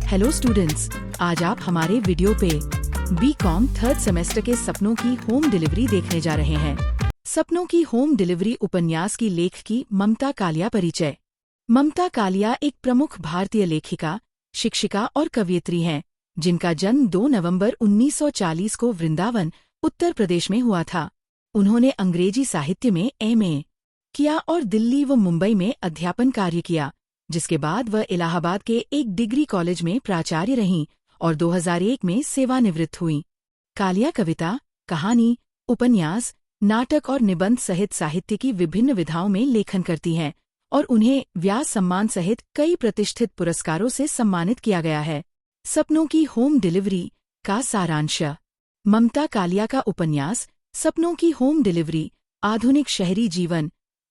Hello students, आज आप हमारे वीडियो पे बीकॉम थर्ड सेमेस्टर के सपनों की होम डिलीवरी देखने जा रहे हैं। सपनों की होम डिलीवरी उपन्यास की लेखक की ममता कालिया परिचय। ममता कालिया एक प्रमुख भारतीय लेखिका, शिक्षिका और कवयित्री हैं, जिनका जन्म 2 नवंबर 1940 को वृंदावन, उत्तर प्रदेश में हुआ था। उन्होंने अंग्रेजी साहित्य में एमए किया और दिल्ली व मुंबई में अध्यापन कार्य किया, जिसके बाद वह इलाहाबाद के एक डिग्री कॉलेज में प्राचार्य रहीं और 2001 में सेवानिवृत्त हुईं। कालिया कविता, कहानी, उपन्यास, नाटक और निबंध सहित साहित्य की विभिन्न विधाओं में लेखन करती हैं और उन्हें व्यास सम्मान सहित कई प्रतिष्ठित पुरस्कारों से सम्मानित किया गया है। सपनों की होम डिलीवरी का सारांश। ममता कालिया का उपन्यास सपनों की होम डिलीवरी आधुनिक शहरी जीवन,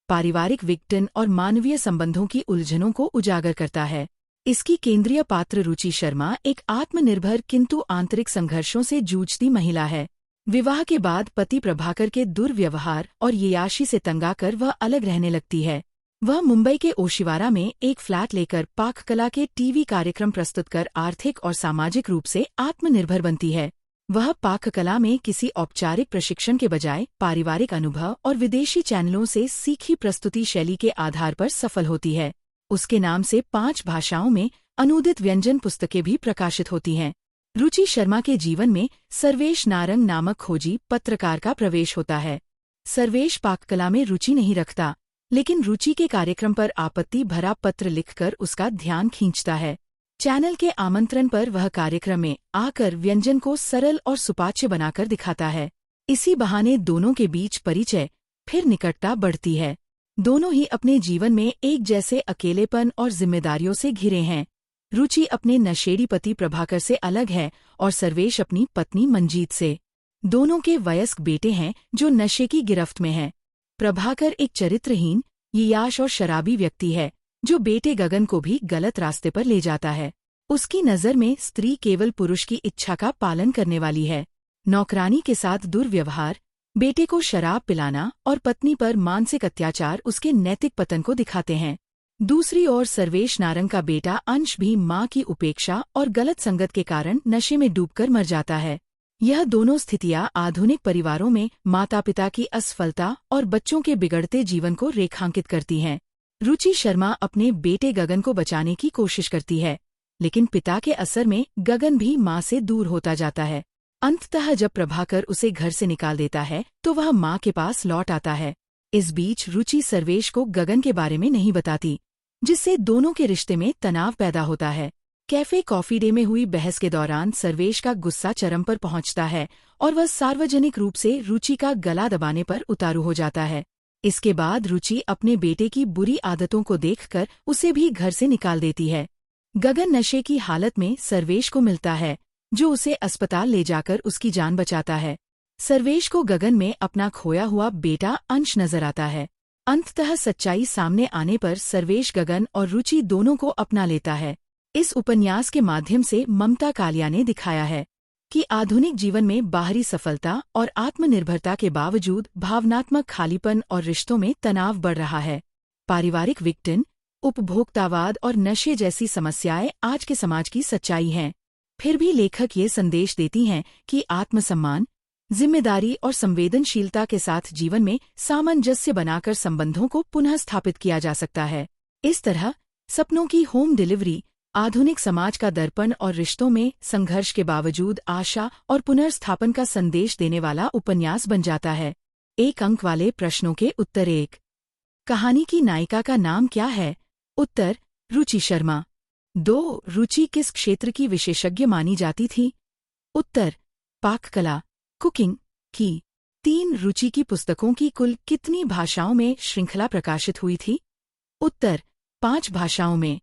पारिवारिक विघटन और मानवीय संबंधों की उलझनों को उजागर करता है। इसकी केंद्रीय पात्र रुचि शर्मा एक आत्मनिर्भर किंतु आंतरिक संघर्षों से जूझती महिला है। विवाह के बाद पति प्रभाकर के दुर्व्यवहार और ययाशी से तंग आकर वह अलग रहने लगती है। वह मुंबई के ओशिवारा में एक फ्लैट लेकर पाककला के टीवी कार्यक्रम प्रस्तुत कर आर्थिक और सामाजिक रूप से आत्मनिर्भर बनती है। वह पाककला में किसी औपचारिक प्रशिक्षण के बजाय पारिवारिक अनुभव और विदेशी चैनलों से सीखी प्रस्तुति शैली के आधार पर सफल होती है। उसके नाम से 5 भाषाओं में अनूदित व्यंजन पुस्तकें भी प्रकाशित होती हैं। रुचि शर्मा के जीवन में सर्वेश नारंग नामक खोजी पत्रकार का प्रवेश होता है। सर्वेश पाककला में रुचि नहीं रखता, लेकिन रुचि के कार्यक्रम पर आपत्ति भरा पत्र लिखकर उसका ध्यान खींचता है। चैनल के आमंत्रण पर वह कार्यक्रम में आकर व्यंजन को सरल और सुपाच्य बनाकर दिखाता है। इसी बहाने दोनों के बीच परिचय, फिर निकटता बढ़ती है। दोनों ही अपने जीवन में एक जैसे अकेलेपन और जिम्मेदारियों से घिरे हैं। रुचि अपने नशेड़ी पति प्रभाकर से अलग है और सर्वेश अपनी पत्नी मंजीत से। दोनों के वयस्क बेटे हैं जो नशे की गिरफ्त में हैं। प्रभाकर एक चरित्रहीन, ययाश और शराबी व्यक्ति है जो बेटे गगन को भी गलत रास्ते पर ले जाता है। उसकी नज़र में स्त्री केवल पुरुष की इच्छा का पालन करने वाली है। नौकरानी के साथ दुर्व्यवहार, बेटे को शराब पिलाना और पत्नी पर मानसिक अत्याचार उसके नैतिक पतन को दिखाते हैं। दूसरी ओर सर्वेश नारंग का बेटा अंश भी माँ की उपेक्षा और गलत संगत के कारण नशे में डूबकर मर जाता है। यह दोनों स्थितियाँ आधुनिक परिवारों में माता पिता की असफलता और बच्चों के बिगड़ते जीवन को रेखांकित करती हैं। रुचि शर्मा अपने बेटे गगन को बचाने की कोशिश करती है, लेकिन पिता के असर में गगन भी माँ से दूर होता जाता है। अंततः जब प्रभाकर उसे घर से निकाल देता है तो वह माँ के पास लौट आता है। इस बीच रुचि सर्वेश को गगन के बारे में नहीं बताती, जिससे दोनों के रिश्ते में तनाव पैदा होता है। कैफे कॉफी डे में हुई बहस के दौरान सर्वेश का गुस्सा चरम पर पहुंचता है और वह सार्वजनिक रूप से रुचि का गला दबाने पर उतारू हो जाता है। इसके बाद रुचि अपने बेटे की बुरी आदतों को देखकर उसे भी घर से निकाल देती है। गगन नशे की हालत में सर्वेश को मिलता है, जो उसे अस्पताल ले जाकर उसकी जान बचाता है। सर्वेश को गगन में अपना खोया हुआ बेटा अंश नजर आता है। अंततः सच्चाई सामने आने पर सर्वेश गगन और रुचि दोनों को अपना लेता है। इस उपन्यास के माध्यम से ममता कालिया ने दिखाया है कि आधुनिक जीवन में बाहरी सफलता और आत्मनिर्भरता के बावजूद भावनात्मक खालीपन और रिश्तों में तनाव बढ़ रहा है। पारिवारिक विघटन, उपभोक्तावाद और नशे जैसी समस्याएं आज के समाज की सच्चाई हैं। फिर भी लेखक ये संदेश देती हैं कि आत्मसम्मान, जिम्मेदारी और संवेदनशीलता के साथ जीवन में सामंजस्य बनाकर संबंधों को पुनः स्थापित किया जा सकता है। इस तरह सपनों की होम डिलीवरी आधुनिक समाज का दर्पण और रिश्तों में संघर्ष के बावजूद आशा और पुनर्स्थापन का संदेश देने वाला उपन्यास बन जाता है। 1 अंक वाले प्रश्नों के उत्तर। 1. कहानी की नायिका का नाम क्या है? उत्तर, रुचि शर्मा। 2. रुचि किस क्षेत्र की विशेषज्ञ मानी जाती थी? उत्तर, पाककला, कुकिंग की। 3. रुचि की पुस्तकों की कुल कितनी भाषाओं में श्रृंखला प्रकाशित हुई थी? उत्तर, 5 भाषाओं में।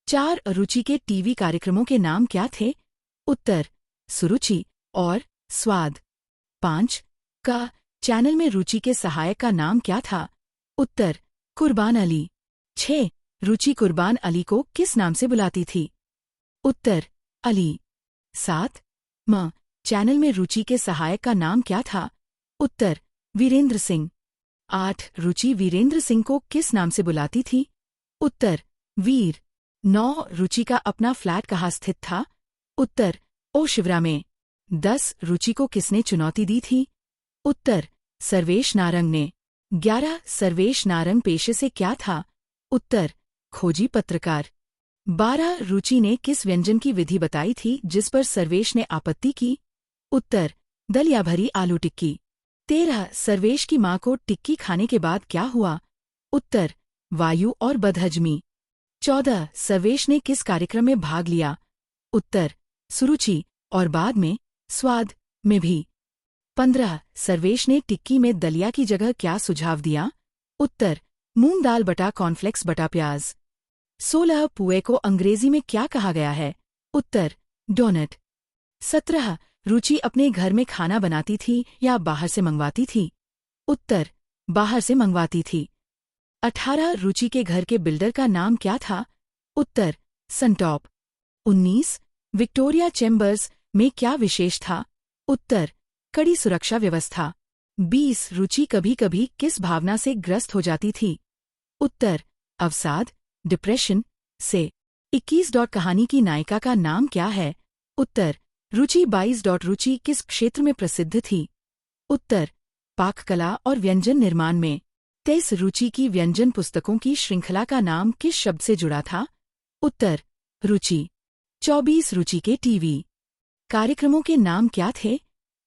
4. रुचि के टीवी कार्यक्रमों के नाम क्या थे? उत्तर, सुरुचि और स्वाद। 5. का चैनल में रुचि के सहायक का नाम क्या था? उत्तर, कुर्बान अली। 6. रुचि कुर्बान अली को किस नाम से बुलाती थी? उत्तर, अली। 7. चैनल में रुचि के सहायक का नाम क्या था? उत्तर, वीरेंद्र सिंह। 8. रुचि वीरेंद्र सिंह को किस नाम से बुलाती थी? उत्तर, वीर। 9 रुचि का अपना फ्लैट कहाँ स्थित था? उत्तर ओ शिवरा में। 10 रुचि को किसने चुनौती दी थी? उत्तर सर्वेश नारंग ने। 11 सर्वेश नारंग पेशे से क्या था? उत्तर खोजी पत्रकार। 12 रुचि ने किस व्यंजन की विधि बताई थी जिस पर सर्वेश ने आपत्ति की? उत्तर दलिया भरी आलू टिक्की। 13 सर्वेश की मां को टिक्की खाने के बाद क्या हुआ? उत्तर वायु और बदहजमी। 14 सर्वेश ने किस कार्यक्रम में भाग लिया? उत्तर सुरुचि और बाद में स्वाद में भी। 15 सर्वेश ने टिक्की में दलिया की जगह क्या सुझाव दिया? उत्तर मूंग दाल बटा कॉर्नफ्लेक्स बटा प्याज। 16 पुए को अंग्रेजी में क्या कहा गया है? उत्तर डोनट। 17 रुचि अपने घर में खाना बनाती थी या बाहर से मंगवाती थी? उत्तर बाहर से मंगवाती थी। 18 रुचि के घर के बिल्डर का नाम क्या था? उत्तर सनटॉप। 19 विक्टोरिया चैम्बर्स में क्या विशेष था? उत्तर कड़ी सुरक्षा व्यवस्था। 20 रुचि कभी कभी किस भावना से ग्रस्त हो जाती थी? उत्तर अवसाद डिप्रेशन से। 21 कहानी की नायिका का नाम क्या है? उत्तर रुचि। 22 रुचि किस क्षेत्र में प्रसिद्ध थी? उत्तर पाककला और व्यंजन निर्माण में। 23 रुचि की व्यंजन पुस्तकों की श्रृंखला का नाम किस शब्द से जुड़ा था? उत्तर रुचि। 24 रुचि के टीवी कार्यक्रमों के नाम क्या थे?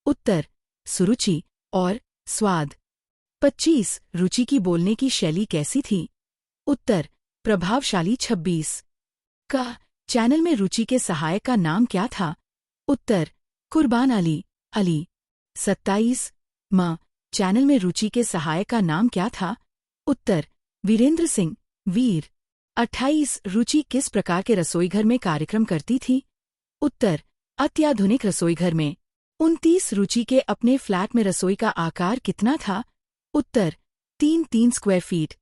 उत्तर सुरुचि और स्वाद। 25 रुचि की बोलने की शैली कैसी थी? उत्तर प्रभावशाली। 26 का चैनल में रुचि के सहायक का नाम क्या था? उत्तर कुर्बान अली। 27 चैनल में रुचि के सहायक का नाम क्या था? उत्तर वीरेंद्र सिंह वीर। 28 रुचि किस प्रकार के रसोईघर में कार्यक्रम करती थी? उत्तर अत्याधुनिक रसोईघर में। 29 रुचि के अपने फ्लैट में रसोई का आकार कितना था? उत्तर 3 स्क्वायर फीट।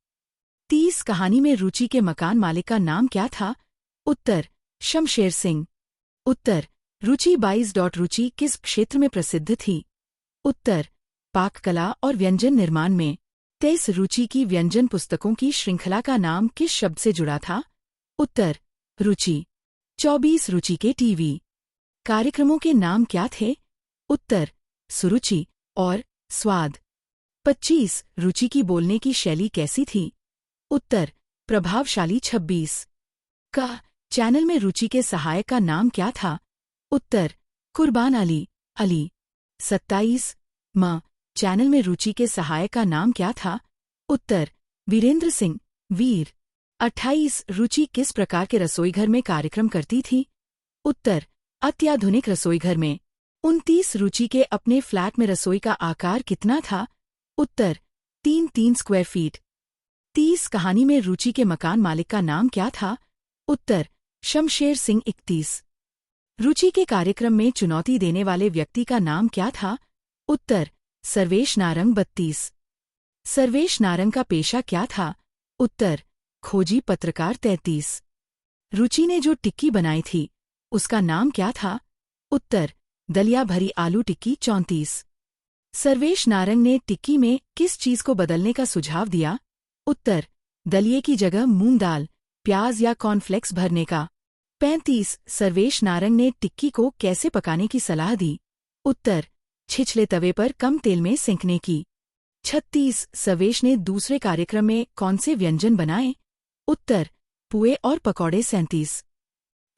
30 कहानी में रुचि के मकान मालिक का नाम क्या था? उत्तर शमशेर सिंह। उत्तर रुचि। 22 रुचि किस क्षेत्र में प्रसिद्ध थी? उत्तर पाककला और व्यंजन निर्माण में। 23 रुचि की व्यंजन पुस्तकों की श्रृंखला का नाम किस शब्द से जुड़ा था? उत्तर रुचि। 24 रुचि के टीवी कार्यक्रमों के नाम क्या थे? उत्तर सुरुचि और स्वाद। 25 रुचि की बोलने की शैली कैसी थी? उत्तर प्रभावशाली। 26 का चैनल में रुचि के सहायक का नाम क्या था? उत्तर कुर्बान अली। 27 चैनल में रुचि के सहायक का नाम क्या था? उत्तर वीरेंद्र सिंह वीर। 28 रुचि किस प्रकार के रसोईघर में कार्यक्रम करती थी? उत्तर अत्याधुनिक रसोईघर में। 29 रुचि के अपने फ्लैट में रसोई का आकार कितना था? उत्तर 3 स्क्वायर फीट। 30 कहानी में रुचि के मकान मालिक का नाम क्या था? उत्तर शमशेर सिंह। 31 रुचि के कार्यक्रम में चुनौती देने वाले व्यक्ति का नाम क्या था? उत्तर सर्वेश नारंग। 32 सर्वेश नारंग का पेशा क्या था? उत्तर खोजी पत्रकार। 33 रुचि ने जो टिक्की बनाई थी उसका नाम क्या था? उत्तर दलिया भरी आलू टिक्की। 34 सर्वेश नारंग ने टिक्की में किस चीज को बदलने का सुझाव दिया? उत्तर दलिये की जगह मूंग दाल प्याज या कॉर्नफ्लेक्स भरने का। 35 सर्वेश नारंग ने टिक्की को कैसे पकाने की सलाह दी? उत्तर छिछले तवे पर कम तेल में सेंकने की। 36 सर्वेश ने दूसरे कार्यक्रम में कौन से व्यंजन बनाए? उत्तर पुए और पकौड़े। 37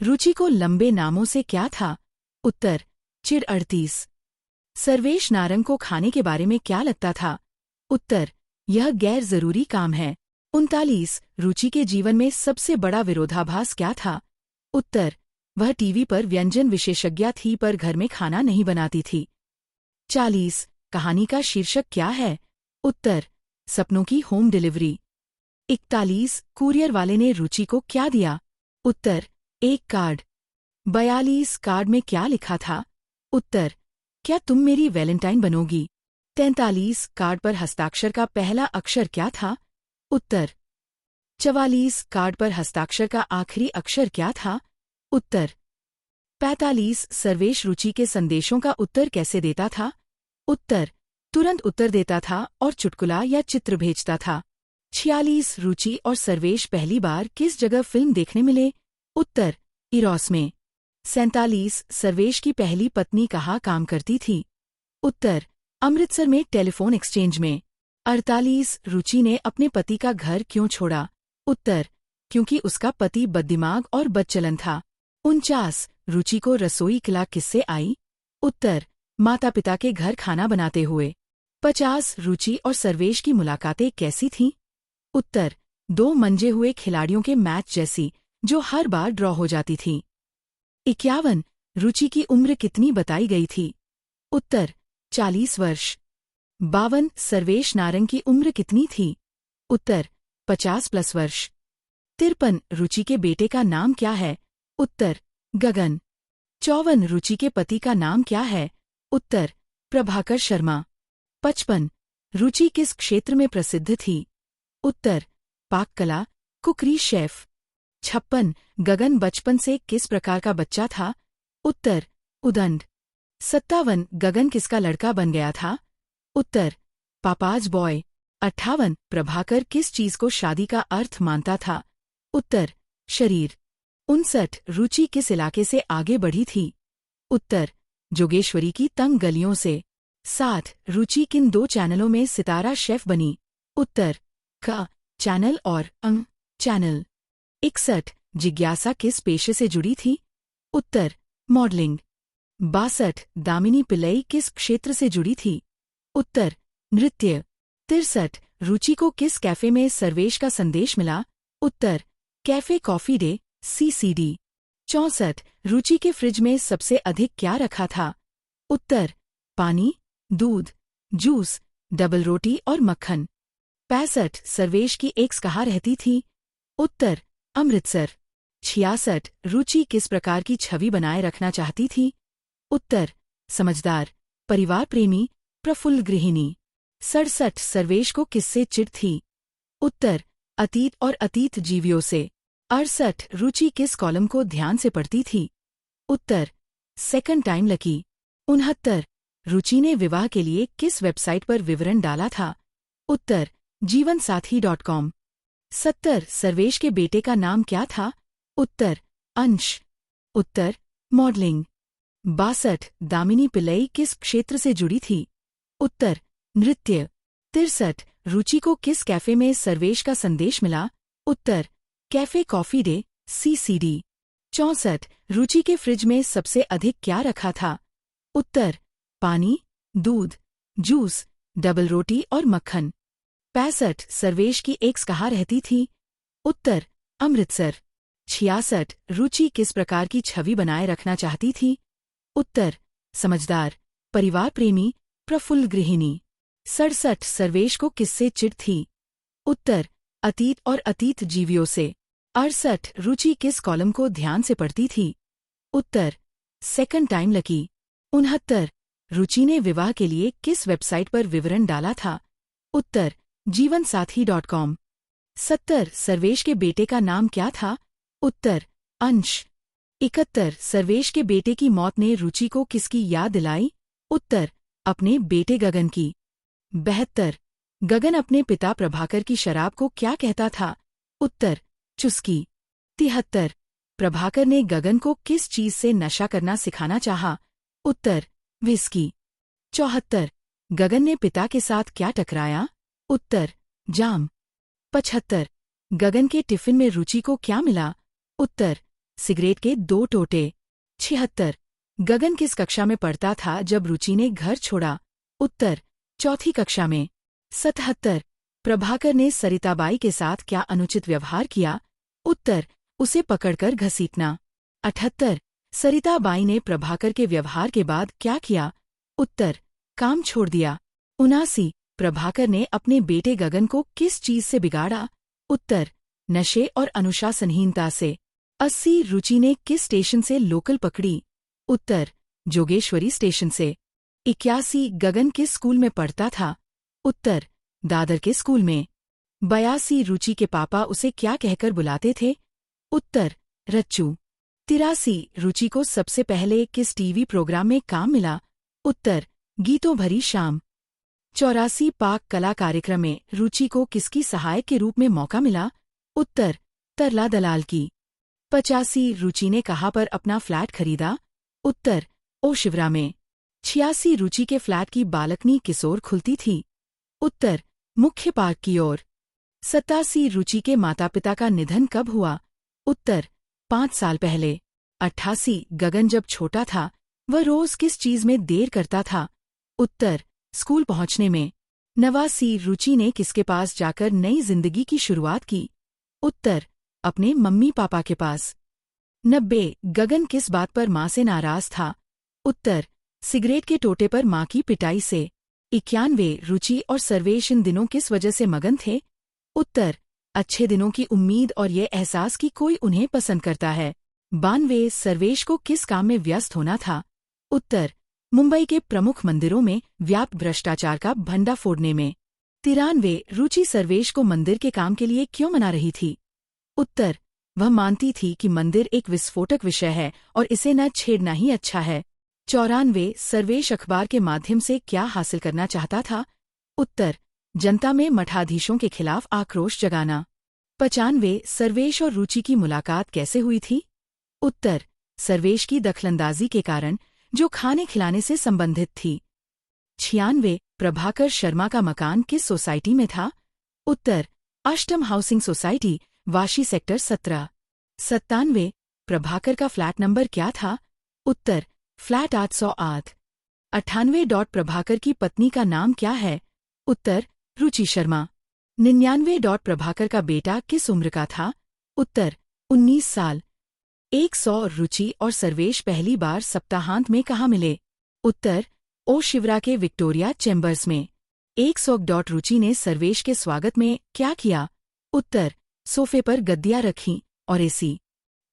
रुचि को लंबे नामों से क्या था? उत्तर चिड़। 38 सर्वेश नारंग को खाने के बारे में क्या लगता था? उत्तर यह गैर जरूरी काम है। 39 रुचि के जीवन में सबसे बड़ा विरोधाभास क्या था? उत्तर वह टीवी पर व्यंजन विशेषज्ञ थी पर घर में खाना नहीं बनाती थी। 40 कहानी का शीर्षक क्या है? उत्तर सपनों की होम डिलीवरी। 41 कुरियर वाले ने रुचि को क्या दिया? उत्तर एक कार्ड। 42 कार्ड में क्या लिखा था? उत्तर क्या तुम मेरी वैलेंटाइन बनोगी? 43 कार्ड पर हस्ताक्षर का पहला अक्षर क्या था? उत्तर 44 कार्ड पर हस्ताक्षर का आखिरी अक्षर क्या था? उत्तर 45 सर्वेश रुचि के संदेशों का उत्तर कैसे देता था? उत्तर तुरंत उत्तर देता था और चुटकुला या चित्र भेजता था। 46 रुचि और सर्वेश पहली बार किस जगह फिल्म देखने मिले? उत्तर इरोस में। 47 सर्वेश की पहली पत्नी कहाँ काम करती थी? उत्तर अमृतसर में टेलीफोन एक्सचेंज में। 48 रुचि ने अपने पति का घर क्यों छोड़ा? उत्तर क्योंकि उसका पति बददिमाग और बदचलन था। 49 रुचि को रसोई कला किससे आई? उत्तर माता पिता के घर खाना बनाते हुए। 50 रुचि और सर्वेश की मुलाकातें कैसी थीं? उत्तर दो मंजे हुए खिलाड़ियों के मैच जैसी, जो हर बार ड्रॉ हो जाती थी। 51 रुचि की उम्र कितनी बताई गई थी? उत्तर 40 वर्ष। 52 सर्वेश नारंग की उम्र कितनी थी? उत्तर 50+ वर्ष। 53 रुचि के बेटे का नाम क्या है? उत्तर गगन। 54 रुचि के पति का नाम क्या है? उत्तर प्रभाकर शर्मा। 55 रुचि किस क्षेत्र में प्रसिद्ध थी? उत्तर पाक कला, कुकरी शेफ। 56 गगन बचपन से किस प्रकार का बच्चा था? उत्तर उदंड। 57 गगन किसका लड़का बन गया था? उत्तर पापाज बॉय। 58 प्रभाकर किस चीज को शादी का अर्थ मानता था? उत्तर शरीर। 59 रुचि किस इलाके से आगे बढ़ी थी? उत्तर जोगेश्वरी की तंग गलियों से। 60 रुचि किन दो चैनलों में सितारा शेफ बनी? उत्तर क चैनल और चैनल। 61 जिज्ञासा किस पेशे से जुड़ी थी? उत्तर मॉडलिंग। 62 दामिनी पिल्लई किस क्षेत्र से जुड़ी थी? उत्तर नृत्य। 63 रुचि को किस कैफे में सर्वेश का संदेश मिला? उत्तर कैफे कॉफी डे CCD। 64 रुचि के फ्रिज में सबसे अधिक क्या रखा था? उत्तर पानी, दूध, जूस, डबल रोटी और मक्खन। 65 सर्वेश की एक्स कहाँ रहती थी? उत्तर अमृतसर। 66 रुचि किस प्रकार की छवि बनाए रखना चाहती थी? उत्तर समझदार, परिवार प्रेमी, प्रफुल्ल गृहिणी। 67 सर्वेश को किससे चिढ़ थी? उत्तर अतीत और अतीत जीवियों से। 68 रुचि किस कॉलम को ध्यान से पढ़ती थी? उत्तर सेकंड टाइम लकी। 69 रुचि ने विवाह के लिए किस वेबसाइट पर विवरण डाला था? उत्तर जीवनसाथी.com। 70 सर्वेश के बेटे का नाम क्या था? उत्तर अंश। उत्तर मॉडलिंग। 62 दामिनी पिल्लई किस क्षेत्र से जुड़ी थी? उत्तर नृत्य। 63 रुचि को किस कैफे में सर्वेश का संदेश मिला? उत्तर कैफे कॉफी डे CCD। 64 रुचि के फ्रिज में सबसे अधिक क्या रखा था? उत्तर पानी, दूध, जूस, डबल रोटी और मक्खन। 65 सर्वेश की एक्स कहाँ रहती थी? उत्तर अमृतसर। 66 रुचि किस प्रकार की छवि बनाए रखना चाहती थी? उत्तर समझदार, परिवार प्रेमी, प्रफुल्ल गृहिणी। 67 सर्वेश को किससे चिढ़ थी? उत्तर अतीत और अतीत जीवियों से। 68 रुचि किस कॉलम को ध्यान से पढ़ती थी? उत्तर सेकंड टाइम लकी। 69 रुचि ने विवाह के लिए किस वेबसाइट पर विवरण डाला था? उत्तर जीवनसाथी.com। 70 सर्वेश के बेटे का नाम क्या था? उत्तर अंश। 71 सर्वेश के बेटे की मौत ने रुचि को किसकी याद दिलाई? उत्तर अपने बेटे गगन की। 72 गगन अपने पिता प्रभाकर की शराब को क्या कहता था? उत्तर चुस्की। 73 प्रभाकर ने गगन को किस चीज से नशा करना सिखाना चाहा? उत्तर विस्की। 74 गगन ने पिता के साथ क्या टकराया? उत्तर जाम। 75 गगन के टिफिन में रुचि को क्या मिला? उत्तर सिगरेट के 2 टोटे। 76 गगन किस कक्षा में पढ़ता था जब रुचि ने घर छोड़ा? उत्तर चौथी कक्षा में। 77 प्रभाकर ने सरिताबाई के साथ क्या अनुचित व्यवहार किया? उत्तर उसे पकड़कर घसीटना। 78 सरिताबाई ने प्रभाकर के व्यवहार के बाद क्या किया? उत्तर काम छोड़ दिया। 79 प्रभाकर ने अपने बेटे गगन को किस चीज से बिगाड़ा? उत्तर नशे और अनुशासनहीनता से। 80 रुचि ने किस स्टेशन से लोकल पकड़ी? उत्तर जोगेश्वरी स्टेशन से। 81 गगन किस स्कूल में पढ़ता था? उत्तर दादर के स्कूल में। 82 रुचि के पापा उसे क्या कहकर बुलाते थे? उत्तर रच्चू। 83 रुचि को सबसे पहले किस टीवी प्रोग्राम में काम मिला? उत्तर गीतों भरी शाम। 84 पाक कला कार्यक्रम में रुचि को किसकी सहायक के रूप में मौका मिला? उत्तर तरला दलाल की। 85 रुचि ने कहाँ पर अपना फ्लैट खरीदा? उत्तर ओ शिवरा में। 86 रुचि के फ्लैट की बालकनी किस ओर खुलती थी? उत्तर मुख्य पार्क की ओर। 87 रुचि के माता पिता का निधन कब हुआ? उत्तर 5 साल पहले। 88 गगन जब छोटा था वह रोज किस चीज में देर करता था? उत्तर स्कूल पहुंचने में। 89 रुचि ने किसके पास जाकर नई जिंदगी की शुरुआत की? उत्तर अपने मम्मी पापा के पास। 90 गगन किस बात पर मां से नाराज था? उत्तर सिगरेट के टोटे पर मां की पिटाई से। 91 रुचि और सर्वेश इन दिनों किस वजह से मगन थे? उत्तर अच्छे दिनों की उम्मीद और ये एहसास कि कोई उन्हें पसंद करता है। 92 सर्वेश को किस काम में व्यस्त होना था? उत्तर मुंबई के प्रमुख मंदिरों में व्याप्त भ्रष्टाचार का भंडा फोड़ने में। 93 रुचि सर्वेश को मंदिर के काम के लिए क्यों मना रही थी? उत्तर वह मानती थी कि मंदिर एक विस्फोटक विषय है और इसे न छेड़ना ही अच्छा है। 94 सर्वेश अखबार के माध्यम से क्या हासिल करना चाहता था? उत्तर जनता में मठाधीशों के खिलाफ आक्रोश जगाना। 95 सर्वेश और रुचि की मुलाकात कैसे हुई थी? उत्तर सर्वेश की दखलंदाजी के कारण जो खाने खिलाने से संबंधित थी। 96 प्रभाकर शर्मा का मकान किस सोसाइटी में था? उत्तर अष्टम housing society, Vashi sector 17। 97 Prabhakar का फ्लैट नंबर क्या था? उत्तर फ्लैट 808। 98 प्रभाकर की पत्नी का नाम क्या है? उत्तर रुचि शर्मा। 99 प्रभाकर का बेटा किस उम्र का था? उत्तर 19 साल। 100 रुचि और सर्वेश पहली बार सप्ताहांत में कहाँ मिले? उत्तर ओ शिवरा के विक्टोरिया चैम्बर्स में। 100 रुचि ने सर्वेश के स्वागत में क्या किया? उत्तर सोफे पर गद्दियां रखीं और एसी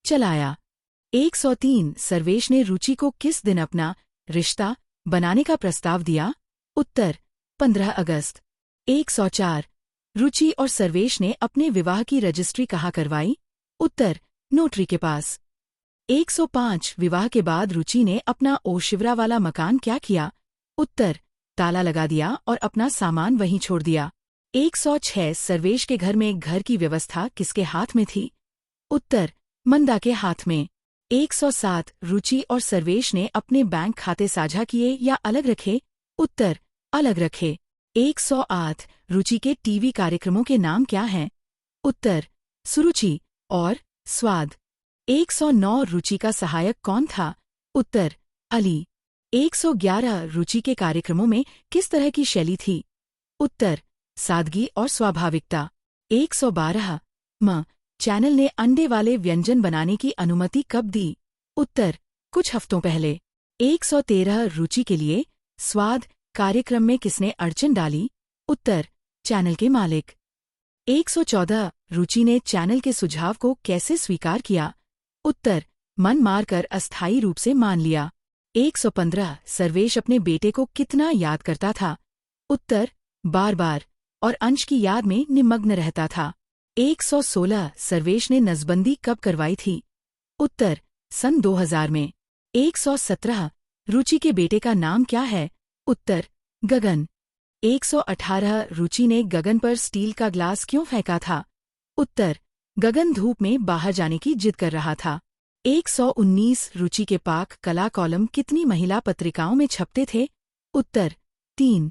चलाया। 103 सर्वेश ने रुचि को किस दिन अपना रिश्ता बनाने का प्रस्ताव दिया? उत्तर 15 अगस्त। 104 रुचि और सर्वेश ने अपने विवाह की रजिस्ट्री कहाँ करवाई? उत्तर नोटरी के पास। 105 विवाह के बाद रुचि ने अपना ओशिवरा वाला मकान क्या किया? उत्तर ताला लगा दिया और अपना सामान वहीं छोड़ दिया। 106 सर्वेश के घर में घर की व्यवस्था किसके हाथ में थी? उत्तर मंदा के हाथ में। 107 रुचि और सर्वेश ने अपने बैंक खाते साझा किए या अलग रखे? उत्तर अलग रखे। 108 रुचि के टीवी कार्यक्रमों के नाम क्या हैं? उत्तर सुरुचि और स्वाद। 109 रुचि का सहायक कौन था? उत्तर अली। 111 रुचि के कार्यक्रमों में किस तरह की शैली थी? उत्तर सादगी और स्वाभाविकता। 112 चैनल ने अंडे वाले व्यंजन बनाने की अनुमति कब दी? उत्तर कुछ हफ्तों पहले। 113 रुचि के लिए स्वाद कार्यक्रम में किसने अड़चन डाली? उत्तर चैनल के मालिक। 114 रुचि ने चैनल के सुझाव को कैसे स्वीकार किया? उत्तर मन मारकर अस्थायी रूप से मान लिया। 115 सर्वेश अपने बेटे को कितना याद करता था? उत्तर बार बार और अंश की याद में निमग्न रहता था। 116 सर्वेश ने नसबंदी कब करवाई थी? उत्तर सन 2000 में। 117 रुचि के बेटे का नाम क्या है? उत्तर गगन। 118 रुचि ने गगन पर स्टील का ग्लास क्यों फेंका था? उत्तर गगन धूप में बाहर जाने की जिद कर रहा था। 119 रुचि के पाक कला कॉलम कितनी महिला पत्रिकाओं में छपते थे? उत्तर 3।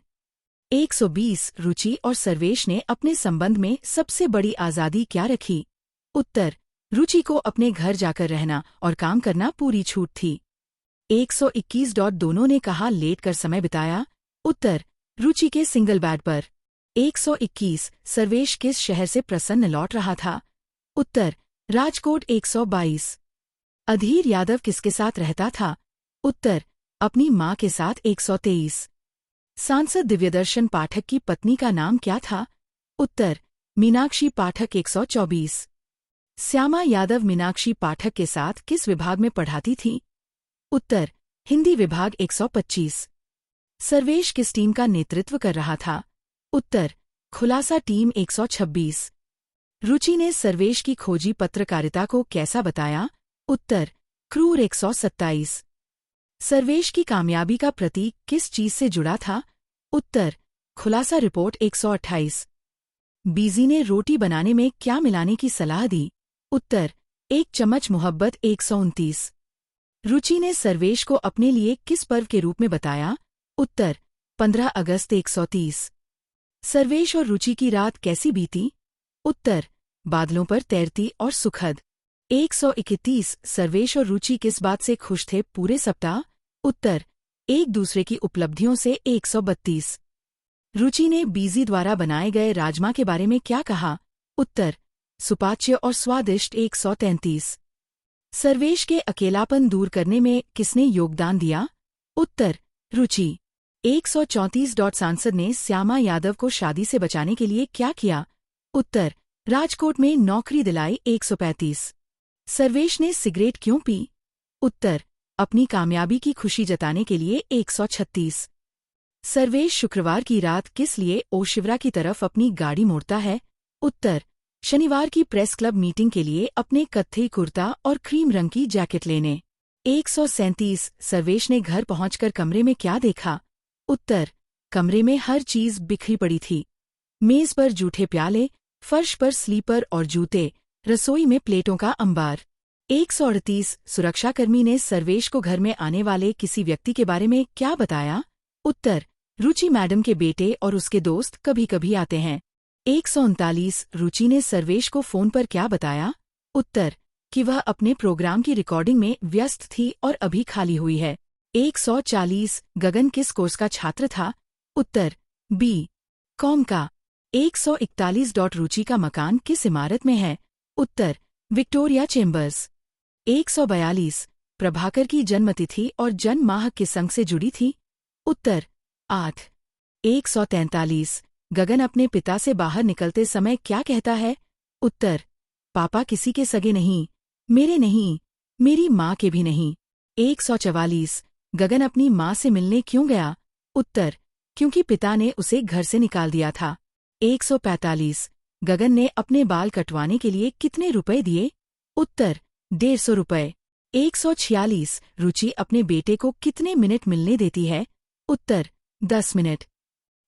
120 रुचि और सर्वेश ने अपने संबंध में सबसे बड़ी आज़ादी क्या रखी? उत्तर रुचि को अपने घर जाकर रहना और काम करना पूरी छूट थी। 121 दोनों ने कहाँ लेट कर समय बिताया? उत्तर रुचि के सिंगल बेड पर। 121 सर्वेश किस शहर से प्रसन्न लौट रहा था? उत्तर राजकोट। 122 अधीर यादव किसके साथ रहता था? उत्तर अपनी मां के साथ। 123 सांसद दिव्यदर्शन पाठक की पत्नी का नाम क्या था? उत्तर मीनाक्षी पाठक। 124 श्यामा यादव मीनाक्षी पाठक के साथ किस विभाग में पढ़ाती थी? उत्तर हिंदी विभाग। 125 सर्वेश किस टीम का नेतृत्व कर रहा था? उत्तर खुलासा टीम। 126 रुचि ने सर्वेश की खोजी पत्रकारिता को कैसा बताया? उत्तर क्रूर। 127 सर्वेश की कामयाबी का प्रतीक किस चीज से जुड़ा था? उत्तर खुलासा रिपोर्ट। 128 बीजी ने रोटी बनाने में क्या मिलाने की सलाह दी? उत्तर एक चम्मच मोहब्बत 129। रुचि ने सर्वेश को अपने लिए किस पर्व के रूप में बताया? उत्तर 15 अगस्त 130। सर्वेश और रुचि की रात कैसी बीती? उत्तर बादलों पर तैरती और सुखद। 131 सर्वेश और रुचि किस बात से खुश थे पूरे सप्ताह? उत्तर एक दूसरे की उपलब्धियों से। 132 रुचि ने बीजी द्वारा बनाए गए राजमा के बारे में क्या कहा? उत्तर सुपाच्य और स्वादिष्ट। 133 सर्वेश के अकेलापन दूर करने में किसने योगदान दिया? उत्तर रुचि। 134 सांसद ने श्यामा यादव को शादी से बचाने के लिए क्या किया? उत्तर राजकोट में नौकरी दिलाई। 135 सर्वेश ने सिगरेट क्यों पी? उत्तर अपनी कामयाबी की खुशी जताने के लिए। 136 सर्वेश शुक्रवार की रात किस लिए ओशिवरा की तरफ अपनी गाड़ी मोड़ता है? उत्तर शनिवार की प्रेस क्लब मीटिंग के लिए अपने कत्थई कुर्ता और क्रीम रंग की जैकेट लेने। 137 सर्वेश ने घर पहुंचकर कमरे में क्या देखा? उत्तर कमरे में हर चीज बिखरी पड़ी थी। मेज पर जूठे प्याले, फर्श पर स्लीपर और जूते, रसोई में प्लेटों का अंबार। 138 सुरक्षाकर्मी ने सर्वेश को घर में आने वाले किसी व्यक्ति के बारे में क्या बताया? उत्तर रुचि मैडम के बेटे और उसके दोस्त कभी कभी आते हैं। 139 रुचि ने सर्वेश को फोन पर क्या बताया? उत्तर कि वह अपने प्रोग्राम की रिकॉर्डिंग में व्यस्त थी और अभी खाली हुई है। 140 गगन किस कोर्स का छात्र था? उत्तर बी कॉम का। 141 रुचि का मकान किस इमारत में है? उत्तर विक्टोरिया चेम्बर्स। 142 प्रभाकर की जन्मतिथि और जन्म माह किस अंक से जुड़ी थी? उत्तर 8। 143 गगन अपने पिता से बाहर निकलते समय क्या कहता है? उत्तर पापा किसी के सगे नहीं, मेरे नहीं, मेरी माँ के भी नहीं। 144 गगन अपनी माँ से मिलने क्यों गया? उत्तर क्योंकि पिता ने उसे घर से निकाल दिया था। 145 गगन ने अपने बाल कटवाने के लिए कितने रुपए दिए? उत्तर 150 रुपए। 146 रुचि अपने बेटे को कितने मिनट मिलने देती है? उत्तर 10 मिनट।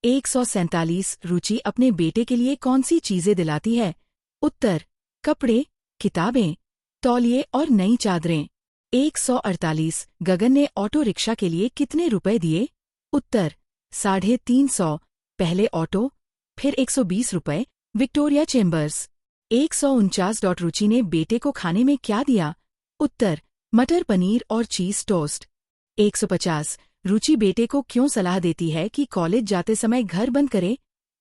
147 रुचि अपने बेटे के लिए कौन सी चीजें दिलाती है? उत्तर कपड़े, किताबें, तौलिए और नई चादरें। 148 गगन ने ऑटो रिक्शा के लिए कितने रुपए दिए? उत्तर 350 पहले ऑटो, फिर 120 रुपए, विक्टोरिया चेम्बर्स। 149 रुचि ने बेटे को खाने में क्या दिया? उत्तर मटर पनीर और चीज टोस्ट। 150 रुचि बेटे को क्यों सलाह देती है कि कॉलेज जाते समय घर बंद करे?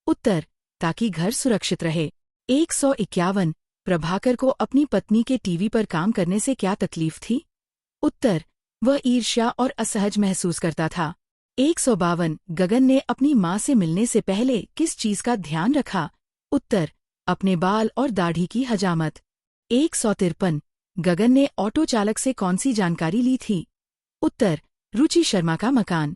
उत्तर ताकि घर सुरक्षित रहे। 151 प्रभाकर को अपनी पत्नी के टीवी पर काम करने से क्या तकलीफ थी? उत्तर वह ईर्ष्या और असहज महसूस करता था। 152 गगन ने अपनी माँ से मिलने से पहले किस चीज का ध्यान रखा? उत्तर अपने बाल और दाढ़ी की हजामत। 153 गगन ने ऑटो चालक से कौन सी जानकारी ली थी? उत्तर रुचि शर्मा का मकान।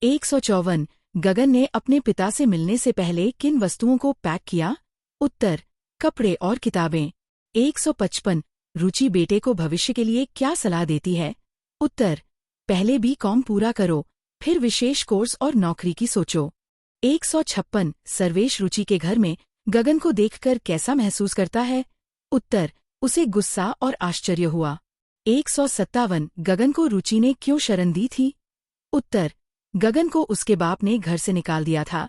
154 गगन ने अपने पिता से मिलने से पहले किन वस्तुओं को पैक किया? उत्तर कपड़े और किताबें। 155 रुचि बेटे को भविष्य के लिए क्या सलाह देती है? उत्तर पहले B.Com पूरा करो, फिर विशेष कोर्स और नौकरी की सोचो। 156 सर्वेश रुचि के घर में गगन को देखकर कैसा महसूस करता है? उत्तर उसे गुस्सा और आश्चर्य हुआ। 157 गगन को रुचि ने क्यों शरण दी थी? उत्तर गगन को उसके बाप ने घर से निकाल दिया था,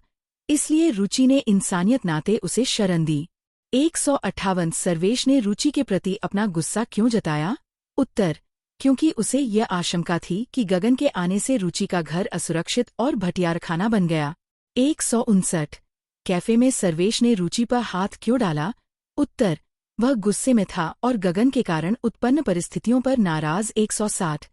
इसलिए रुचि ने इंसानियत नाते उसे शरण दी। 158 सर्वेश ने रुचि के प्रति अपना गुस्सा क्यों जताया? उत्तर क्योंकि उसे यह आशंका थी कि गगन के आने से रुचि का घर असुरक्षित और भटियारखाना बन गया। 159 कैफे में सर्वेश ने रुचि पर हाथ क्यों डाला? उत्तर वह गुस्से में था और गगन के कारण उत्पन्न परिस्थितियों पर नाराज। 160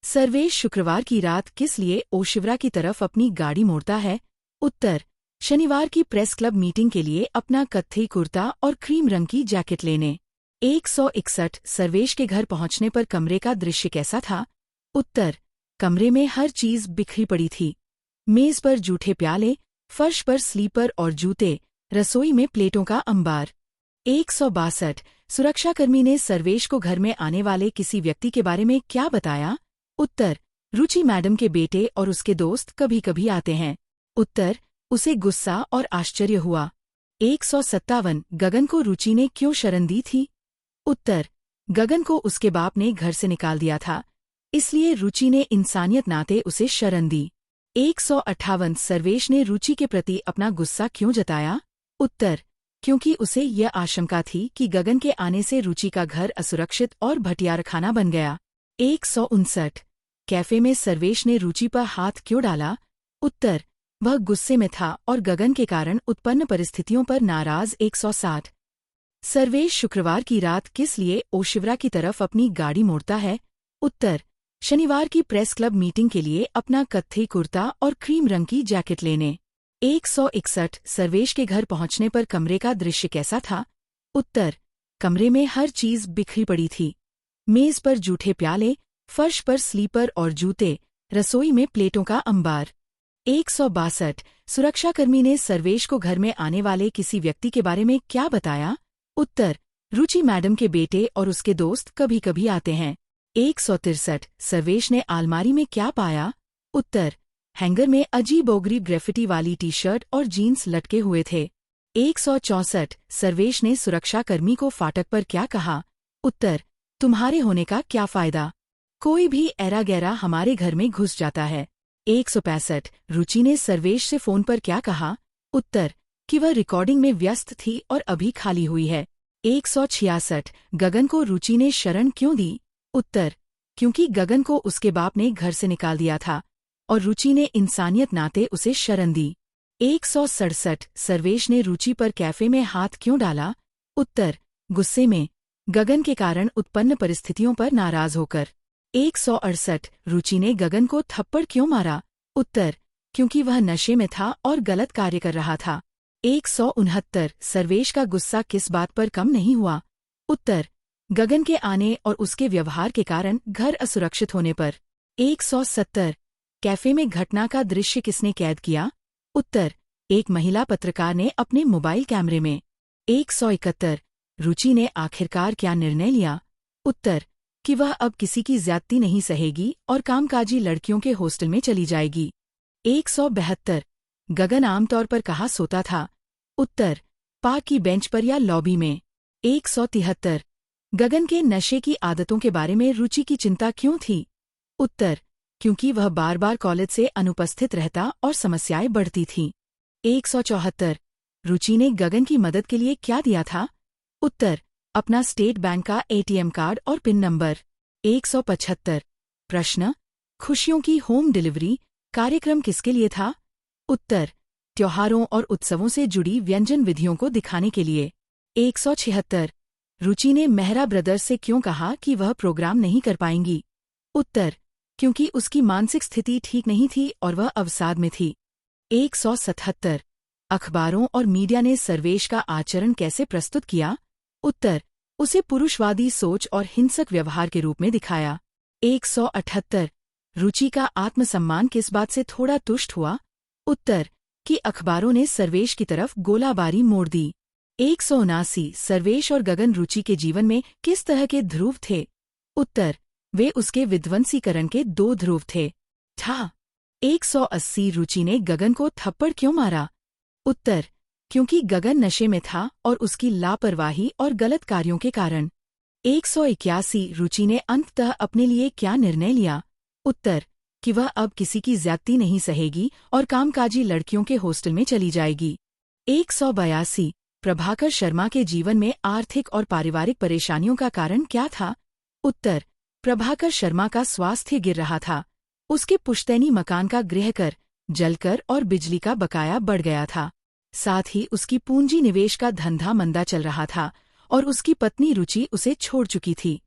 सर्वेश शुक्रवार की रात किस लिए ओशिवरा की तरफ अपनी गाड़ी मोड़ता है? उत्तर शनिवार की प्रेस क्लब मीटिंग के लिए अपना कत्थई कुर्ता और क्रीम रंग की जैकेट लेने। 161 सर्वेश के घर पहुंचने पर कमरे का दृश्य कैसा था? उत्तर कमरे में हर चीज बिखरी पड़ी थी। मेज पर जूठे प्याले, फर्श पर स्लीपर और जूते, रसोई में प्लेटों का अंबार। 162 सुरक्षाकर्मी ने सर्वेश को घर में आने वाले किसी व्यक्ति के बारे में क्या बताया? उत्तर रुचि मैडम के बेटे और उसके दोस्त कभी कभी आते हैं। उत्तर उसे गुस्सा और आश्चर्य हुआ। 157 गगन को रुचि ने क्यों शरण दी थी? उत्तर गगन को उसके बाप ने घर से निकाल दिया था, इसलिए रुचि ने इंसानियत नाते उसे शरण दी। 158 सर्वेश ने रुचि के प्रति अपना गुस्सा क्यों जताया? उत्तर, क्योंकि उसे यह आशंका थी कि गगन के आने से रुचि का घर असुरक्षित और भटियारखाना बन गया। 159 कैफे में सर्वेश ने रुचि पर हाथ क्यों डाला? उत्तर, वह गुस्से में था और गगन के कारण उत्पन्न परिस्थितियों पर नाराज। 160 सर्वेश शुक्रवार की रात किस लिए ओशिवरा की तरफ अपनी गाड़ी मोड़ता है? उत्तर, शनिवार की प्रेस क्लब मीटिंग के लिए अपना कत्थई कुर्ता और क्रीम रंग की जैकेट लेने। 161 सर्वेश के घर पहुंचने पर कमरे का दृश्य कैसा था? उत्तर, कमरे में हर चीज बिखरी पड़ी थी। मेज पर जूठे प्याले, फर्श पर स्लीपर और जूते, रसोई में प्लेटों का अंबार। 162 सुरक्षाकर्मी ने सर्वेश को घर में आने वाले किसी व्यक्ति के बारे में क्या बताया? उत्तर, रुचि मैडम के बेटे और उसके दोस्त कभी कभी आते हैं। 163 सर्वेश ने अलमारी में क्या पाया? उत्तर, हैंगर में अजीबोगरीब ग्रेफिटी वाली टी शर्ट और जीन्स लटके हुए थे। 164 सर्वेश ने सुरक्षाकर्मी को फाटक पर क्या कहा? उत्तर, तुम्हारे होने का क्या फायदा? कोई भी ऐरा गैरा हमारे घर में घुस जाता है। 165 रुचि ने सर्वेश से फोन पर क्या कहा? उत्तर, कि वह रिकॉर्डिंग में व्यस्त थी और अभी खाली हुई है। 166 गगन को रुचि ने शरण क्यों दी? उत्तर, क्योंकि गगन को उसके बाप ने घर से निकाल दिया था और रुचि ने इंसानियत नाते उसे शरण दी। 167 सर्वेश ने रुचि पर कैफे में हाथ क्यों डाला? उत्तर, गुस्से में, गगन के कारण उत्पन्न परिस्थितियों पर नाराज होकर। 168 रुचि ने गगन को थप्पड़ क्यों मारा? उत्तर, क्योंकि वह नशे में था और गलत कार्य कर रहा था। 169 सर्वेश का गुस्सा किस बात पर कम नहीं हुआ? उत्तर, गगन के आने और उसके व्यवहार के कारण घर असुरक्षित होने पर। 170 कैफे में घटना का दृश्य किसने कैद किया? उत्तर, एक महिला पत्रकार ने अपने मोबाइल कैमरे में। 171 रुचि ने आखिरकार क्या निर्णय लिया? उत्तर, कि वह अब किसी की ज्यादती नहीं सहेगी और कामकाजी लड़कियों के हॉस्टल में चली जाएगी। 172 गगन आमतौर पर कहाँ सोता था? उत्तर, पार्क की बेंच पर या लॉबी में। 173 गगन के नशे की आदतों के बारे में रुचि की चिंता क्यों थी? उत्तर, क्योंकि वह बार बार कॉलेज से अनुपस्थित रहता और समस्याएं बढ़ती थीं। 174 रुचि ने गगन की मदद के लिए क्या दिया था? उत्तर, अपना स्टेट बैंक का एटीएम कार्ड और पिन नंबर। 175 प्रश्न, खुशियों की होम डिलीवरी कार्यक्रम किसके लिए था? उत्तर, त्योहारों और उत्सवों से जुड़ी व्यंजन विधियों को दिखाने के लिए। 176 रुचि ने मेहरा ब्रदर्स से क्यों कहा कि वह प्रोग्राम नहीं कर पाएंगी? उत्तर, क्योंकि उसकी मानसिक स्थिति ठीक नहीं थी और वह अवसाद में थी। 177 अखबारों और मीडिया ने सर्वेश का आचरण कैसे प्रस्तुत किया? उत्तर, उसे पुरुषवादी सोच और हिंसक व्यवहार के रूप में दिखाया। 178 रुचि का आत्मसम्मान किस बात से थोड़ा तुष्ट हुआ? उत्तर, कि अखबारों ने सर्वेश की तरफ गोलाबारी मोड़ दी। 179 सर्वेश और गगन रुचि के जीवन में किस तरह के ध्रुव थे? उत्तर, वे उसके विध्वंसीकरण के 2 ध्रुव थे। 180 रुचि ने गगन को थप्पड़ क्यों मारा? उत्तर, क्योंकि गगन नशे में था और उसकी लापरवाही और गलत कार्यों के कारण। 181 रुचि ने अंततः अपने लिए क्या निर्णय लिया? उत्तर, कि वह अब किसी की ज्यादती नहीं सहेगी और कामकाजी लड़कियों के हॉस्टल में चली जाएगी। 182 प्रभाकर शर्मा के जीवन में आर्थिक और पारिवारिक परेशानियों का कारण क्या था? उत्तर, प्रभाकर शर्मा का स्वास्थ्य गिर रहा था। उसके पुश्तैनी मकान का गृहकर, जलकर और बिजली का बकाया बढ़ गया था। साथ ही उसकी पूंजी निवेश का धंधा मंदा चल रहा था और उसकी पत्नी रुचि उसे छोड़ चुकी थी।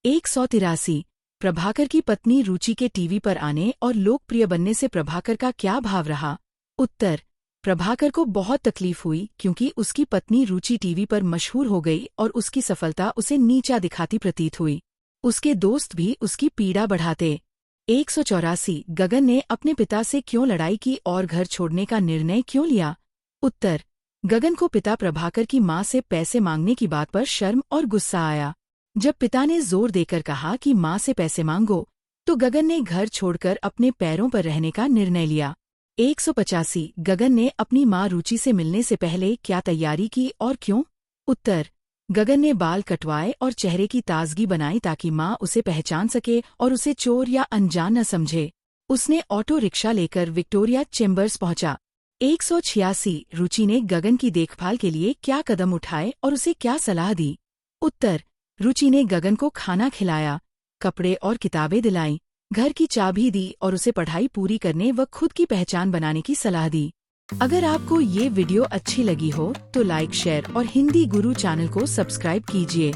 183 प्रभाकर की पत्नी रुचि के टीवी पर आने और लोकप्रिय बनने से प्रभाकर का क्या भाव रहा? उत्तर, प्रभाकर को बहुत तकलीफ हुई क्योंकि उसकी पत्नी रुचि टीवी पर मशहूर हो गई और उसकी सफलता उसे नीचा दिखाती प्रतीत हुई। उसके दोस्त भी उसकी पीड़ा बढ़ाते। 184 गगन ने अपने पिता से क्यों लड़ाई की और घर छोड़ने का निर्णय क्यों लिया? उत्तर, गगन को पिता प्रभाकर की मां से पैसे मांगने की बात पर शर्म और गुस्सा आया। जब पिता ने जोर देकर कहा कि मां से पैसे मांगो, तो गगन ने घर छोड़कर अपने पैरों पर रहने का निर्णय लिया। 185 गगन ने अपनी मां रुचि से मिलने से पहले क्या तैयारी की और क्यों? उत्तर, गगन ने बाल कटवाए और चेहरे की ताजगी बनाई ताकि माँ उसे पहचान सके और उसे चोर या अनजान न समझे। उसने ऑटो रिक्शा लेकर विक्टोरिया चेम्बर्स पहुंचा। 186 रुचि ने गगन की देखभाल के लिए क्या कदम उठाए और उसे क्या सलाह दी? उत्तर: रुचि ने गगन को खाना खिलाया, कपड़े और किताबें दिलाईं, घर की चाबी दी और उसे पढ़ाई पूरी करने व खुद की पहचान बनाने की सलाह दी। अगर आपको ये वीडियो अच्छी लगी हो तो लाइक, शेयर और हिंदी गुरु चैनल को सब्सक्राइब कीजिए।